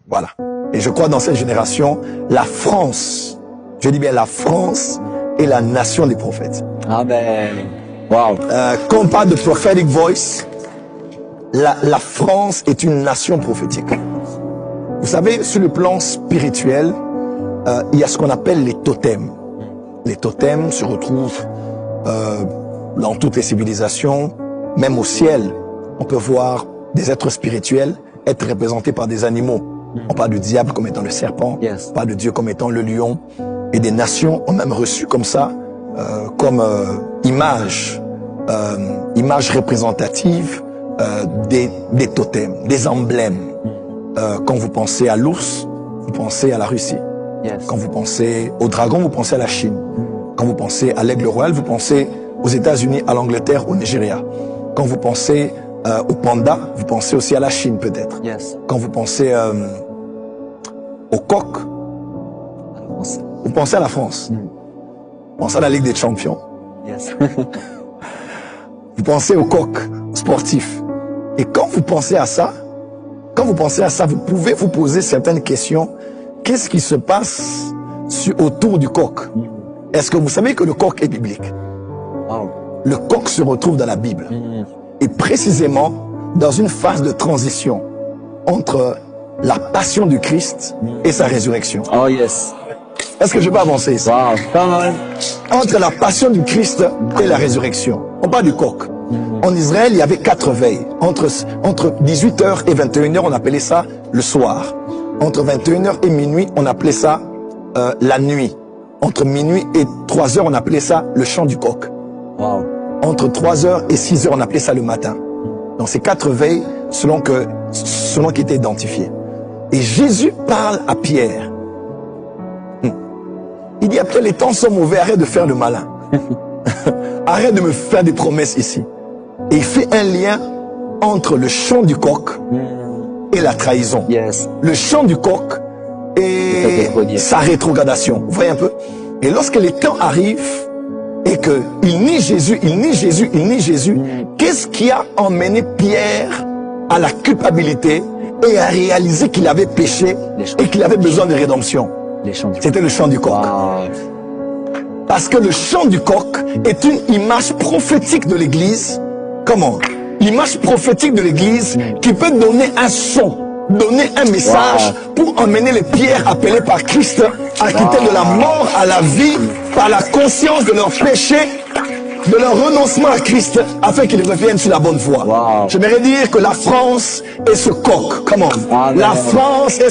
Voilà. Et je crois dans cette génération, la France, je dis bien la France, est la nation des prophètes. Amen. Wow. Quand on parle de prophetic voice, la France est une nation prophétique. Vous savez, sur le plan spirituel, il y a ce qu'on appelle les totems. Les totems se retrouvent dans toutes les civilisations, même au ciel. On peut voir des êtres spirituels être représentés par des animaux. On parle du diable comme étant le serpent, on parle de Dieu comme étant le lion. Et des nations ont même reçu comme ça, comme image représentative des totems, des emblèmes. Quand vous pensez à l'ours, vous pensez à la Russie. Quand vous pensez au dragon, vous pensez à la Chine. Quand vous pensez à l'aigle royal, vous pensez aux États-Unis, à l'Angleterre, au Nigeria. Quand vous pensez au panda, vous pensez aussi à la Chine peut-être. Quand vous pensez au coq, vous pensez à la France. Vous pensez à la Ligue des Champions. Vous pensez au coq sportif. Et quand vous pensez à ça, vous pouvez vous poser certaines questions. Qu'est-ce qui se passe autour du coq? Est-ce que vous savez que le coq est biblique? Le coq se retrouve dans la Bible. Et précisément dans une phase de transition entre la passion du Christ et sa résurrection. Oh yes. Est-ce que je peux avancer ici? Wow. Come on. Entre la passion du Christ et la résurrection. On parle du coq. En Israël, il y avait 4 veilles. Entre 18h et 21h, on appelait ça le soir. Entre 21h et minuit, on appelait ça la nuit. Entre minuit et 3h, on appelait ça le chant du coq. Wow. Entre 3h et 6h, on appelait ça le matin. Donc c'est 4 veilles selon qui était identifié. Et Jésus parle à Pierre. Il dit après les temps sont mauvais, arrête de faire le malin. Arrête de me faire des promesses ici. Et il fait un lien entre le chant du coq et la trahison. Le chant du coq et sa rétrogradation. Vous voyez un peu? Et lorsque les temps arrivent et qu'il nie Jésus, qu'est-ce qui a emmené Pierre à la culpabilité et à réaliser qu'il avait péché et qu'il avait besoin de rédemption? C'était le chant du coq. Parce que le chant du coq est une image prophétique de l'Église. Comment? L'image prophétique de l'Église qui peut donner un son, donner un message pour emmener les pierres appelées par Christ à quitter de la mort à la vie par la conscience de leur péché, de leur renoncement à Christ afin qu'ils reviennent sur la bonne voie. J'aimerais dire que la France est ce coq. Comment? La France est